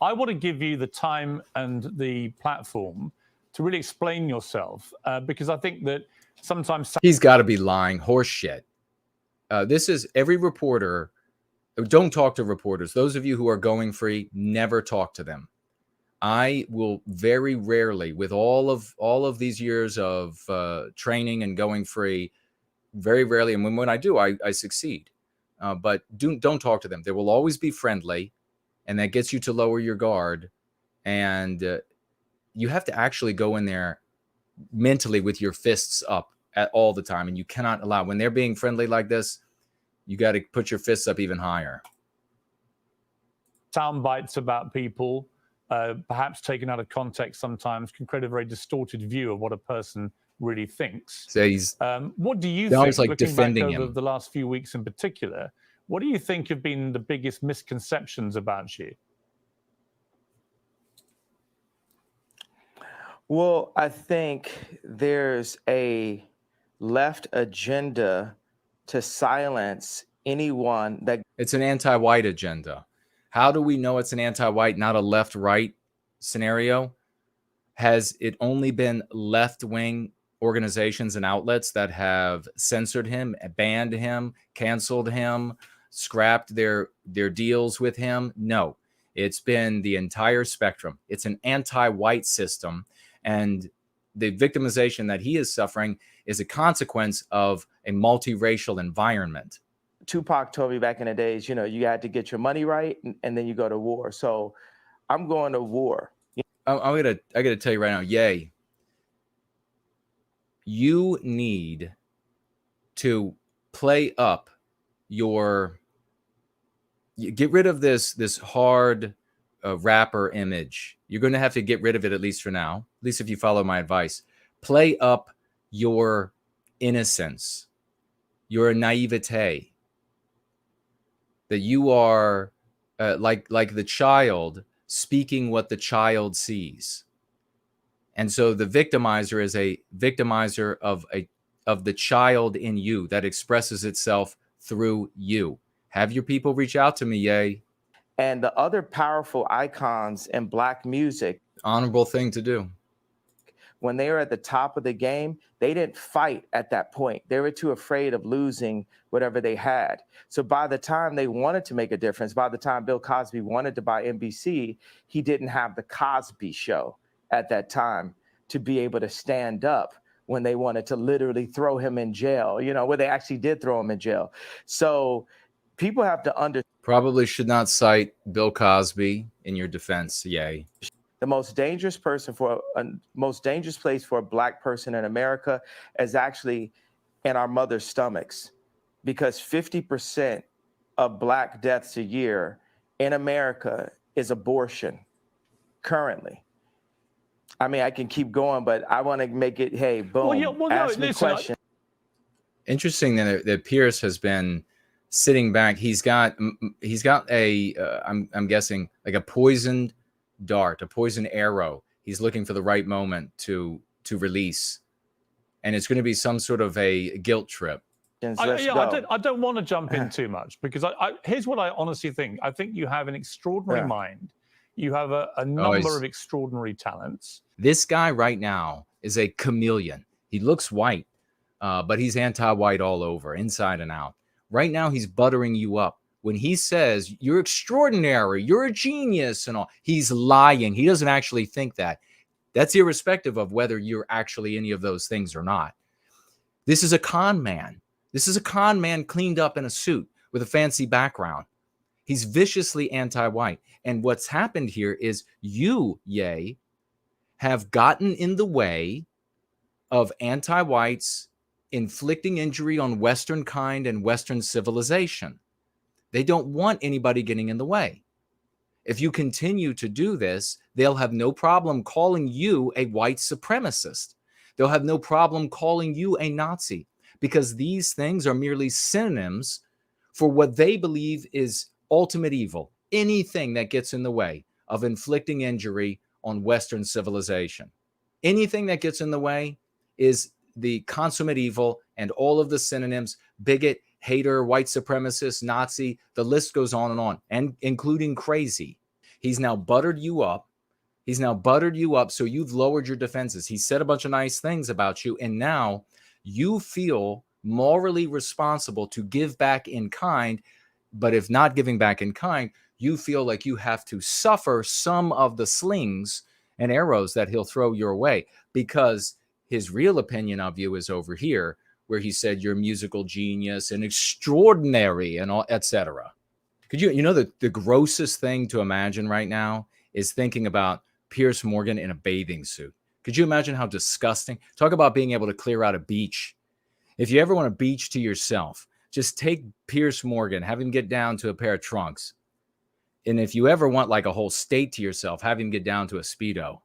I want to give you the time and the platform to really explain yourself, because I think that sometimes He's got to be lying horse shit. This is every reporter. Don't talk to reporters. Those of you who are going free, never talk to them. I will very rarely, with all of these years of training and going free, very rarely, and when I do, I succeed. But don't talk to them. They will always be friendly, and that gets you to lower your guard. And you have to actually go in there mentally with your fists up at all the time, and you cannot allow, when they're being friendly like this, you got to put your fists up even higher. sound bites about people, perhaps taken out of context sometimes, can create a very distorted view of what a person really thinks. So he's what do you sounds think, like looking back defending over him. the last few weeks in particular, what do you think have been the biggest misconceptions about you? Well, I think there's a left agenda to silence anyone that It's an anti-white agenda. How do we know it's an anti-white, not a left-right scenario? Has it only been left-wing organizations and outlets that have censored him, banned him, canceled him, scrapped their deals with him? No, it's been the entire spectrum. It's an anti-white system, and the victimization that he is suffering is a consequence of a multiracial environment. Tupac told me back in the days, you had to get your money right and then you go to war. So I'm going to war. I gotta tell you right now, Ye, you need to play up get rid of this hard rapper image. You're going to have to get rid of it, at least for now, at least if you follow my advice. Play up your innocence, your naivete, that you are like the child speaking what the child sees. And so the victimizer is a victimizer of the child in you that expresses itself through you. Have your people reach out to me, Ye. And the other powerful icons in Black music, Honorable thing to do. when they were at the top of the game, they didn't fight at that point. They were too afraid of losing whatever they had. So by the time they wanted to make a difference, by the time Bill Cosby wanted to buy NBC, he didn't have the Cosby Show at that time to be able to stand up when they wanted to literally throw him in jail, where they actually did throw him in jail. So people have to understand. Probably should not cite Bill Cosby in your defense, Ye. The most dangerous place for a Black person in America is actually in our mother's stomachs, because 50% of Black deaths a year in America is abortion currently. I mean, I can keep going, but I want to make it, hey, boom, ask me a question. Interesting that Piers has been sitting back. He's got a I'm guessing like a poisoned dart, a poisoned arrow. He's looking for the right moment to release, and it's going to be some sort of a guilt trip. I don't want to jump in too much, because here's what I honestly think. I think you have an extraordinary mind. You have a number of extraordinary talents. This guy right now is a chameleon. He looks white, but he's anti-white all over, inside and out. Right now, he's buttering you up. When he says, you're extraordinary, you're a genius and all, he's lying. He doesn't actually think that. That's irrespective of whether you're actually any of those things or not. This is a con man. This is a con man cleaned up in a suit with a fancy background. He's viciously anti-white. And what's happened here is you, Ye, have gotten in the way of anti-whites inflicting injury on Western kind and Western civilization. They don't want anybody getting in the way. If you continue to do this, they'll have no problem calling you a white supremacist. They'll have no problem calling you a Nazi, because these things are merely synonyms for what they believe is ultimate evil. Anything that gets in the way of inflicting injury on Western civilization. Anything that gets in the way is the consummate evil, and all of the synonyms: bigot, hater, white supremacist, Nazi, the list goes on, and including crazy. He's now buttered you up. He's now buttered you up, so you've lowered your defenses. He said a bunch of nice things about you, and now you feel morally responsible to give back in kind. But if not giving back in kind, you feel like you have to suffer some of the slings and arrows that he'll throw your way, because his real opinion of you is over here, where he said you're a musical genius and extraordinary and all, etc. Could you know, the grossest thing to imagine right now is thinking about Piers Morgan in a bathing suit. Could you imagine how disgusting? Talk about being able to clear out a beach. If you ever want a beach to yourself, just take Piers Morgan, have him get down to a pair of trunks. And if you ever want like a whole state to yourself, have him get down to a Speedo.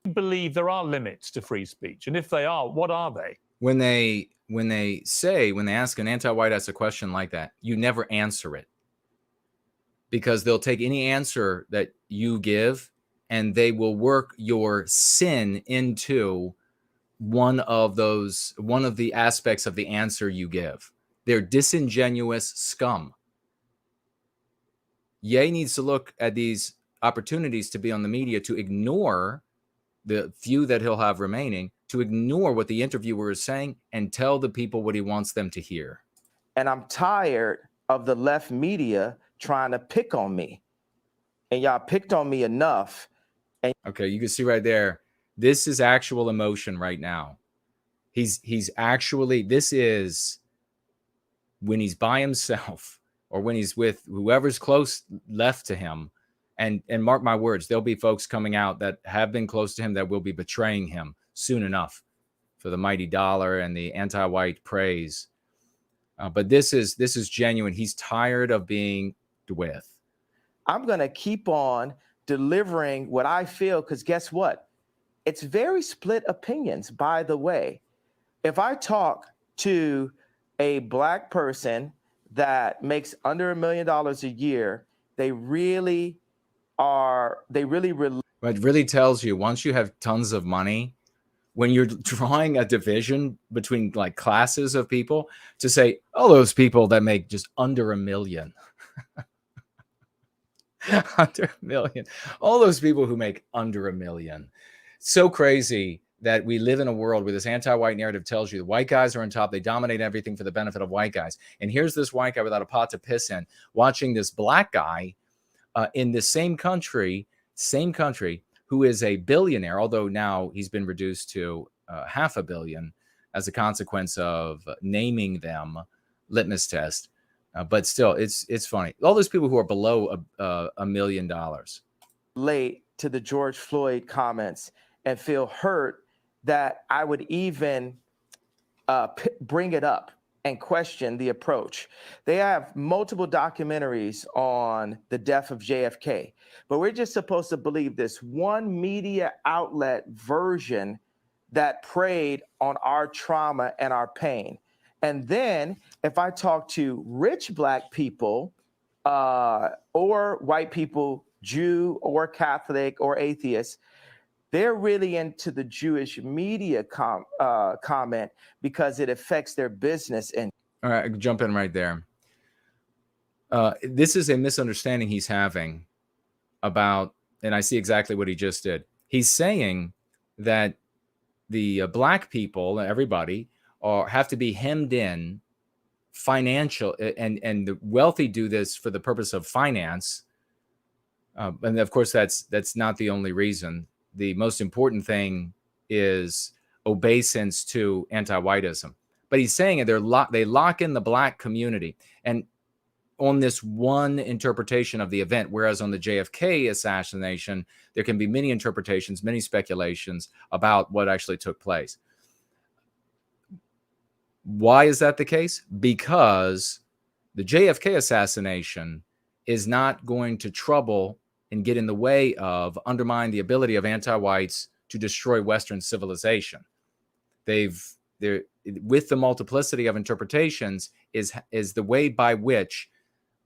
I believe there are limits to free speech. And if they are, what are they? When they ask an anti-white ass a question like that, you never answer it, because they'll take any answer that you give and they will work your sin into one of the aspects of the answer you give. They're disingenuous scum. Ye needs to look at these opportunities to be on the media, to ignore the few that he'll have remaining, to ignore what the interviewer is saying and tell the people what he wants them to hear. And I'm tired of the left media trying to pick on me. And y'all picked on me enough. And okay, you can see right there, this is actual emotion right now. He's actually, this is when he's by himself or when he's with whoever's close left to him. And mark my words, there'll be folks coming out that have been close to him that will be betraying him soon enough for the mighty dollar and the anti-white praise. But this is genuine. He's tired of being with. I'm going to keep on delivering what I feel, because guess what? It's very split opinions, by the way. If I talk to a Black person that makes under $1 million a year, they really It really tells you, once you have tons of money, when you're drawing a division between like classes of people, to say, oh, those people that make just under $1 million, under $1 million, all those people who make under $1 million. So crazy that we live in a world where this anti-white narrative tells you the white guys are on top. They dominate everything for the benefit of white guys. And here's this white guy without a pot to piss in, watching this Black guy in the same country, who is a billionaire, although now he's been reduced to $500 million as a consequence of naming them litmus test. But still, it's funny. All those people who are below $1 million. Late to the George Floyd comments and feel hurt that I would even bring it up and question the approach. They have multiple documentaries on the death of JFK, but we're just supposed to believe this one media outlet version that preyed on our trauma and our pain. And then if I talk to rich Black people or white people, Jew or Catholic or atheist, they're really into the Jewish media comment because it affects their business. And all right, jump in right there. This is a misunderstanding he's having about, and I see exactly what he just did. He's saying that the Black people, everybody, have to be hemmed in financial, and the wealthy do this for the purpose of finance. And of course, that's not the only reason. The most important thing is obeisance to anti-whiteism. But he's saying they lock in the Black community, and on this one interpretation of the event, whereas on the JFK assassination, there can be many interpretations, many speculations about what actually took place. Why is that the case? Because the JFK assassination is not going to trouble and get in the way of, undermine the ability of anti-whites to destroy Western civilization. With the multiplicity of interpretations is the way by which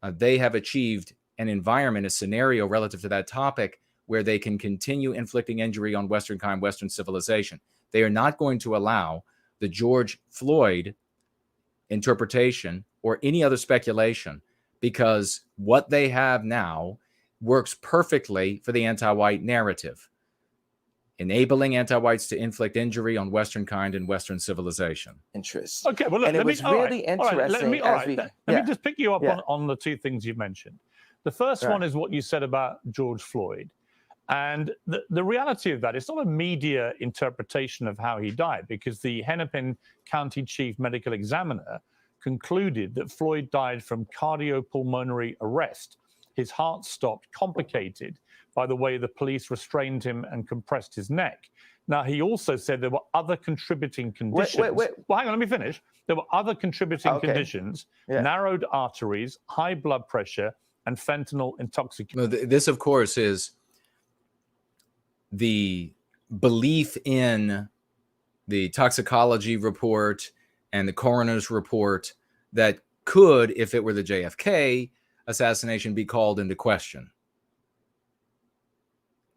they have achieved an environment, a scenario relative to that topic where they can continue inflicting injury on Western kind, Western civilization. They are not going to allow the George Floyd interpretation or any other speculation, because what they have now works perfectly for the anti-white narrative, enabling anti-whites to inflict injury on Western kind and Western civilization. Interest. Okay, well, look, and it was really interesting. Let me just pick you up on the two things you mentioned. The first one is what you said about George Floyd. And the reality of that, it's not a media interpretation of how he died, because the Hennepin County Chief Medical Examiner concluded that Floyd died from cardiopulmonary arrest. His heart stopped, complicated by the way the police restrained him and compressed his neck. Now, he also said there were other contributing conditions. Well, hang on, let me finish. There were other contributing conditions, narrowed arteries, high blood pressure, and fentanyl intoxication. This, of course, is the belief in the toxicology report and the coroner's report that could, if it were the JFK assassination, be called into question.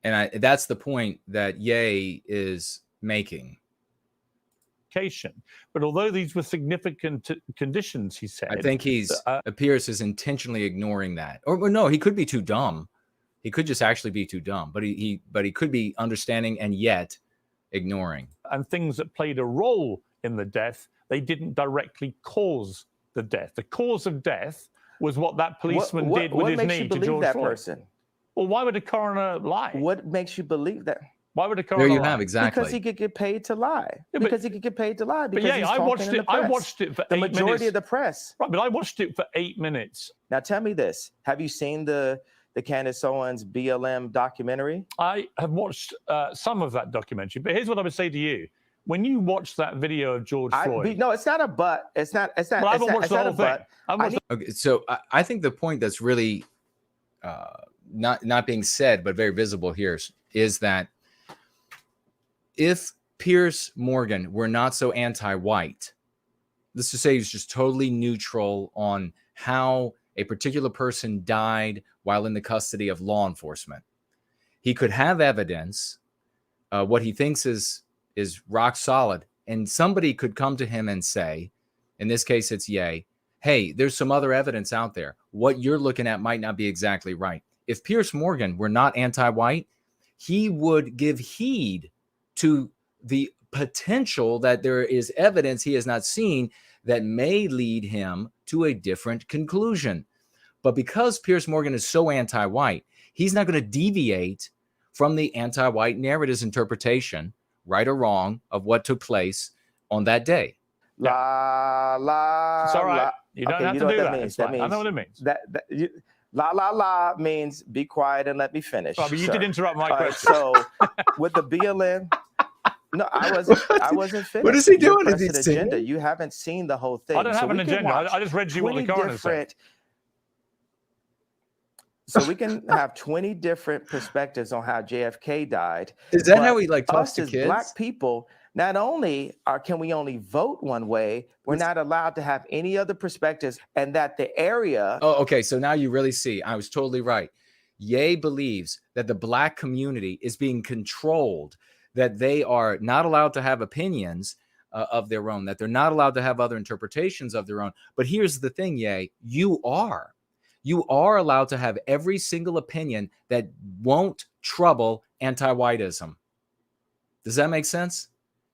And that's the point that Ye is making. But although these were significant conditions, he said, I think Piers is intentionally ignoring that. Or no, he could be too dumb. He could just actually be too dumb, but he could be understanding and yet ignoring. And things that played a role in the death, they didn't directly cause the death. The cause of death was what that policeman did with his knee to George Floyd. Person? Well, why would a coroner lie? What makes you believe that? Why would a coroner lie? There you lie? have, exactly. Because he could get paid to lie. Because he could get paid to lie. Because yeah, I watched it. I watched it for 8 minutes. The majority of the press. Right, but I watched it for 8 minutes. Now, tell me this: have you seen the Candace Owens BLM documentary? I have watched some of that documentary, but here's what I would say to you: when you watch that video of George Floyd, no, it's not a but. It's not. Well, I haven't watched the whole thing. Okay, so I think the point that's really not being said but very visible here is that if Piers Morgan were not so anti-white, let's just say he's just totally neutral on how a particular person died while in the custody of law enforcement, he could have evidence, what he thinks is rock solid, and somebody could come to him and say, in this case it's Ye, hey, there's some other evidence out there. What you're looking at might not be exactly right. If Piers Morgan were not anti-white, he would give heed to the potential that there is evidence he has not seen that may lead him to a different conclusion. But because Piers Morgan is so anti-white, he's not going to deviate from the anti-white narrative's interpretation, right or wrong, of what took place on that day. It's all right. You don't have to do that. Means. That means, I know what it means. La means be quiet and let me finish. Oh, but you did interrupt my question. So with the BLM, no, I wasn't finished. What is he doing? Is he agenda? You haven't seen the whole thing. I don't have an agenda. I just read you what the coroner said. So we can have 20 different perspectives on how JFK died. Is that how he talks to kids? Black people, not only can we only vote one way, we're not allowed to have any other perspectives, and that the area. Oh, okay. So now you really see, I was totally right. Ye believes that the Black community is being controlled, that they are not allowed to have opinions of their own, that they're not allowed to have other interpretations of their own. But here's the thing, Ye, you are. You are allowed to have every single opinion that won't trouble anti-whiteism. Does that make sense?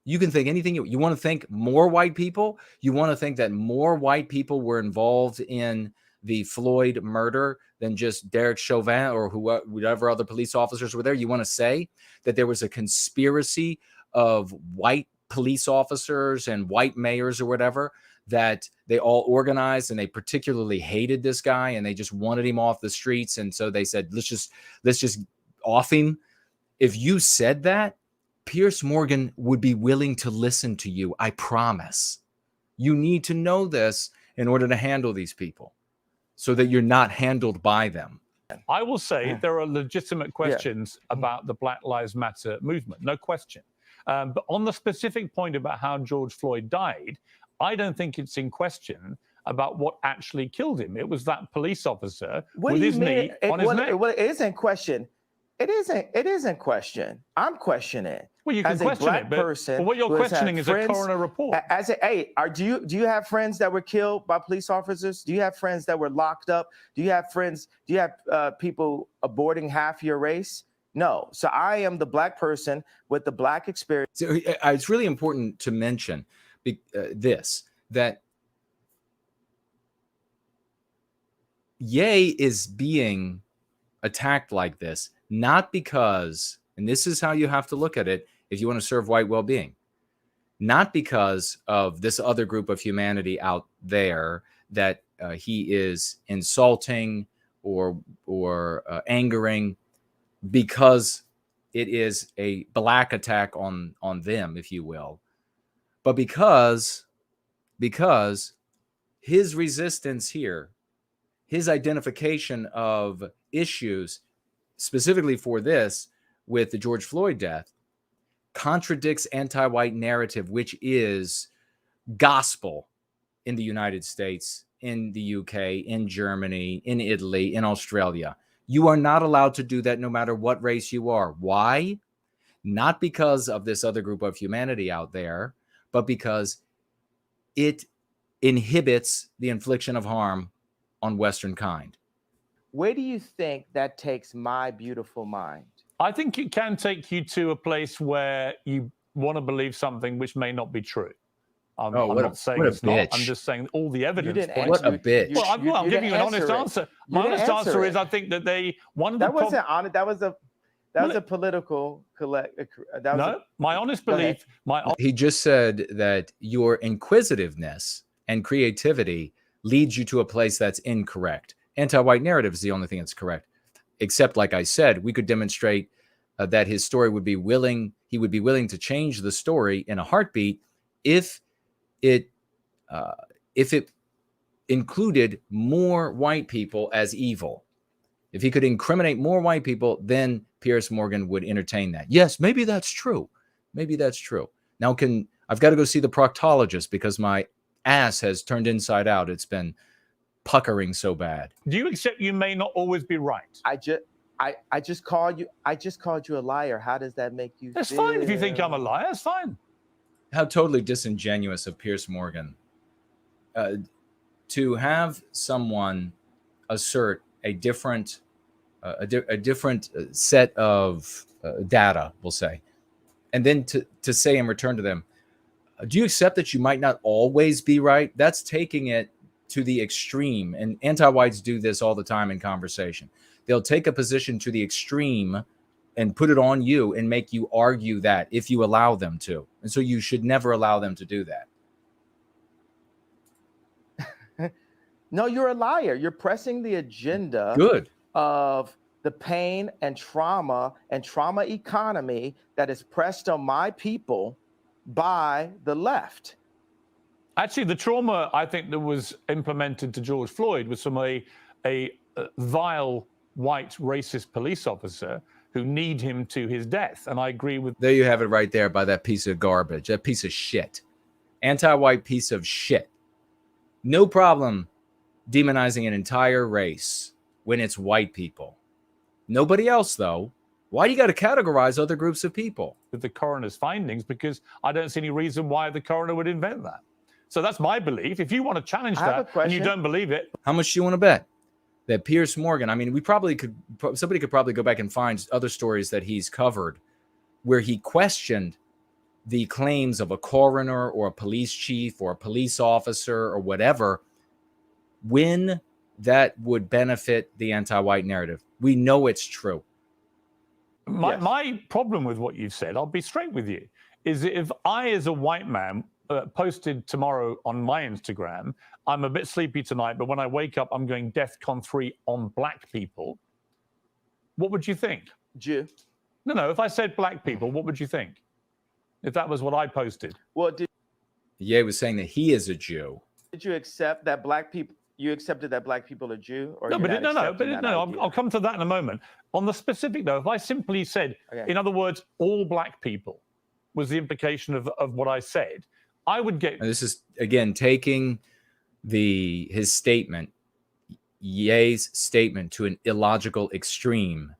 You can think anything you want to think. More white people? You want to think that more white people were involved in the Floyd murder than just Derek Chauvin or whatever other police officers were there? You want to say that there was a conspiracy of white police officers and white mayors or whatever, that they all organized and they particularly hated this guy and they just wanted him off the streets, and so they said, let's just off him? If you said that, Piers Morgan would be willing to listen to you. I promise. You need to know this in order to handle these people, so that you're not handled by them. I will say there are legitimate questions about the Black Lives Matter movement, no question. But on the specific point about how George Floyd died, I don't think it's in question about what actually killed him. It was that police officer with his knee on his neck. Well, it is in question. It isn't question. I'm questioning. Well, you can as a question black it, but person what you're who has had questioning is a friends- coroner report. As a hey, do you have friends that were killed by police officers? Do you have friends that were locked up? Do you have friends? Do you have people aborting half your race? No. So I am the black person with the black experience. So it's really important to mention that Ye is being attacked like this, not because, and this is how you have to look at it if you want to serve white well-being, not because of this other group of humanity out there that he is insulting or angering, because it is a black attack on them, if you will, but because his resistance here, his identification of issues specifically for this with the George Floyd death contradicts anti-white narrative, which is gospel in the United States, in the UK, in Germany, in Italy, in Australia. You are not allowed to do that no matter what race you are. Why? Not because of this other group of humanity out there, but because it inhibits the infliction of harm on Western kind. Where do you think that takes my beautiful mind? I think it can take you to a place where you want to believe something which may not be true. I'm not saying it's not. I'm just saying all the evidence points. What a bitch. Well, I'm giving you an honest answer. My honest answer is I think that that wasn't honest. That was a political my honest belief. He just said that your inquisitiveness and creativity leads you to a place that's incorrect. Anti-white narrative is the only thing that's correct. Except, like I said, we could demonstrate that his story would be willing. He would be willing to change the story in a heartbeat if it included more white people as evil. If he could incriminate more white people, then Piers Morgan would entertain that. Yes, maybe that's true. Maybe that's true. Now I've got to go see the proctologist because my ass has turned inside out. It's been puckering so bad. Do you accept you may not always be right? I just called you a liar. How does that make you That's feel? fine if you think I'm a liar. That's fine. How totally disingenuous of Piers Morgan to have someone assert a different set of data, we'll say, and then to say in return to them, do you accept that you might not always be right? That's taking it to the extreme, and anti-whites do this all the time in conversation. They'll take a position to the extreme and put it on you and make you argue that if you allow them to. And so you should never allow them to do that. No, you're a liar. You're pressing the agenda of the pain and trauma economy that is pressed on my people by the left. Actually, the trauma I think that was implemented to George Floyd was from a vile white racist police officer who kneed him to his death. And I agree with... There you have it right there by that piece of garbage, that piece of shit. Anti-white piece of shit. No problem demonizing an entire race when it's white people. Nobody else, though. Why do you got to categorize other groups of people? With the coroner's findings, because I don't see any reason why the coroner would invent that. So that's my belief. If you want to challenge that and you don't believe it... How much do you want to bet? That Piers Morgan, I mean, somebody could probably go back and find other stories that he's covered where he questioned the claims of a coroner or a police chief or a police officer or whatever, when that would benefit the anti-white narrative. We know it's true. My problem with what you've said, I'll be straight with you, is that if I, as a white man, posted tomorrow on my Instagram, I'm a bit sleepy tonight, but when I wake up, I'm going DEFCON 3 on black people, what would you think? Jew. No, if I said black people, what would you think? If that was what I posted. Well, Ye was saying that he is a Jew. Did you accept that black people, you accepted that black people are Jew? Or I'll come to that in a moment. On the specific, though, if I simply said, in other words, all black people was the implication of what I said, I would get... And this is, again, taking his statement, Ye's statement, to an illogical extreme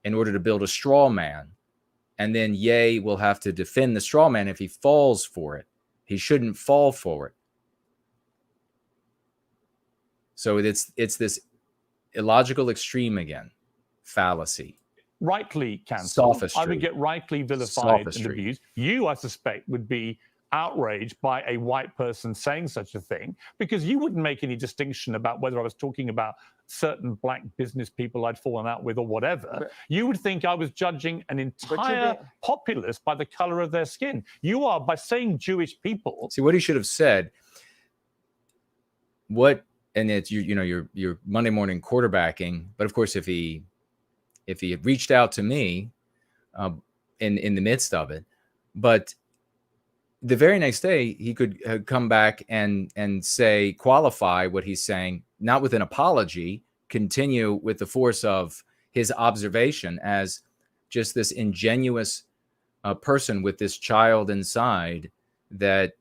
in order to build a straw man. And then Ye will have to defend the straw man if he falls for it. He shouldn't fall for it. So it's this illogical extreme again, fallacy. Rightly cancelled. Sophistry. I would get rightly vilified and Sophistry. abused. You, I suspect, would be outraged by a white person saying such a thing, because you wouldn't make any distinction about whether I was talking about certain black business people I'd fallen out with or whatever. You would think I was judging an entire populace by the color of their skin. You are, by saying Jewish people. See, what he should have said, and it's your Monday morning quarterbacking, but of course if he had reached out to me in the midst of it, but the very next day he could come back and say, qualify what he's saying, not with an apology, continue with the force of his observation as just this ingenuous person with this child inside that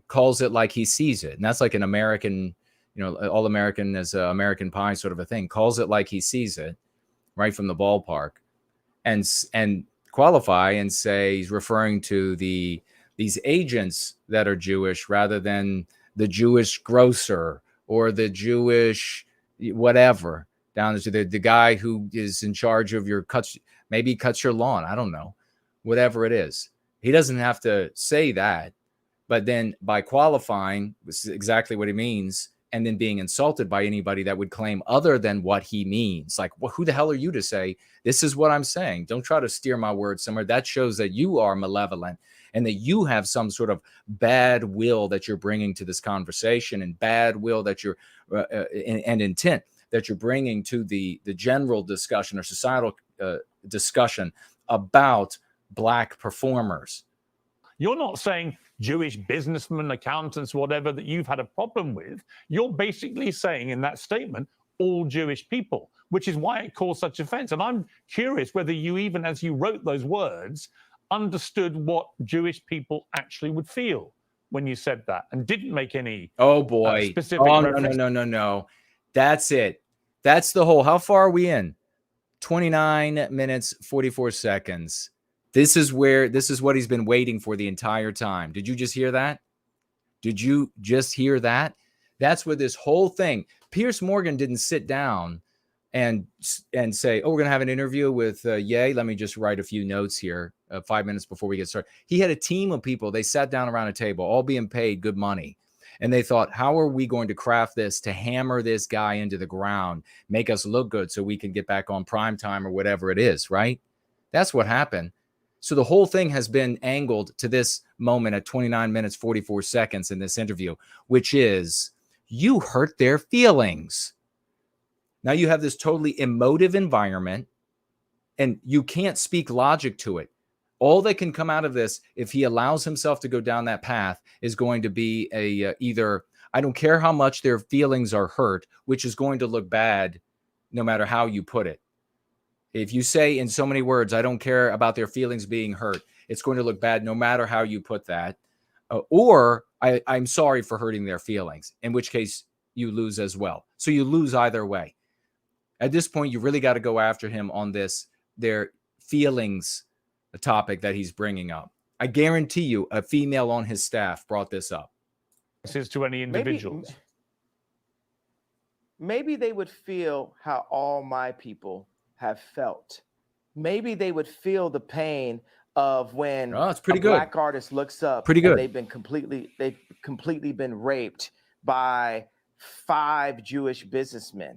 calls it like he sees it. And that's like an American, all American as American Pie sort of a thing, calls it like he sees it right from the ballpark, and qualify and say he's referring to these agents that are Jewish rather than the Jewish grocer or the Jewish whatever, down to the guy who is in charge of your maybe cuts your lawn. I don't know, whatever it is. He doesn't have to say that, but then by qualifying, this is exactly what he means, and then being insulted by anybody that would claim other than what he means. Like, well, who the hell are you to say, this is what I'm saying? Don't try to steer my words somewhere. That shows that you are malevolent and that you have some sort of bad will that you're bringing to this conversation, and bad will that you're and intent that you're bringing to the general discussion or societal discussion about black performers. You're not saying Jewish businessmen, accountants, whatever, that you've had a problem with. You're basically saying in that statement, all Jewish people, which is why it caused such offense. And I'm curious whether you, even as you wrote those words, understood what Jewish people actually would feel when you said that, and didn't make any specific reference. No. That's it. That's the whole. How far are we in? 29 minutes, 44 seconds. This is what he's been waiting for the entire time. Did you just hear that? Did you just hear that? That's where this whole thing, Piers Morgan didn't sit down and say, oh, we're going to have an interview with Ye. Let me just write a few notes here 5 minutes before we get started. He had a team of people. They sat down around a table, all being paid good money. And they thought, how are we going to craft this to hammer this guy into the ground, make us look good so we can get back on prime time or whatever it is, right? That's what happened. So the whole thing has been angled to this moment at 29 minutes, 44 seconds in this interview, which is you hurt their feelings. Now you have this totally emotive environment and you can't speak logic to it. All that can come out of this, if he allows himself to go down that path, is going to be either, I don't care how much their feelings are hurt, which is going to look bad no matter how you put it. If you say in so many words, I don't care about their feelings being hurt, it's going to look bad no matter how you put that. Or I'm sorry for hurting their feelings, in which case you lose as well. So you lose either way. At this point, you really got to go after him on their feelings topic that he's bringing up. I guarantee you a female on his staff brought this up. This is to any individuals. Maybe they would feel how all my people have felt. Maybe they would feel the pain of when it's pretty a good. black artist looks up pretty good. They've completely been raped by 5 Jewish businessmen.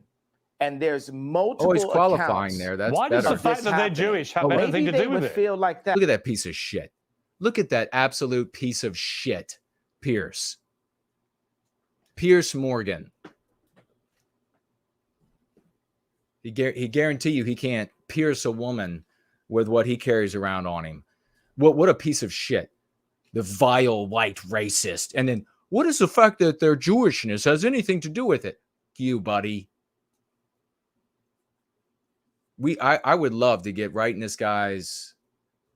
And there's multiple he's qualifying accounts. there. That's Why better. does the fact that they're Jewish have anything to do with it? Feel like that. Look at that piece of shit. Look at that absolute piece of shit, Piers Morgan. He guarantee you he can't pierce a woman with what he carries around on him. What a piece of shit. The vile white racist. And then what does the fact that their Jewishness has anything to do with it? You, buddy. I would love to get right in this guy's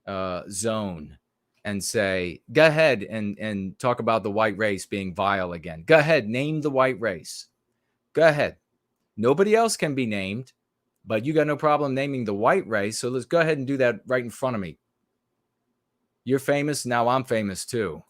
zone and say, go ahead and talk about the white race being vile again. Go ahead, name the white race. Go ahead. Nobody else can be named But you got no problem naming the white race. So let's go ahead and do that right in front of me. You're famous. Now I'm famous too.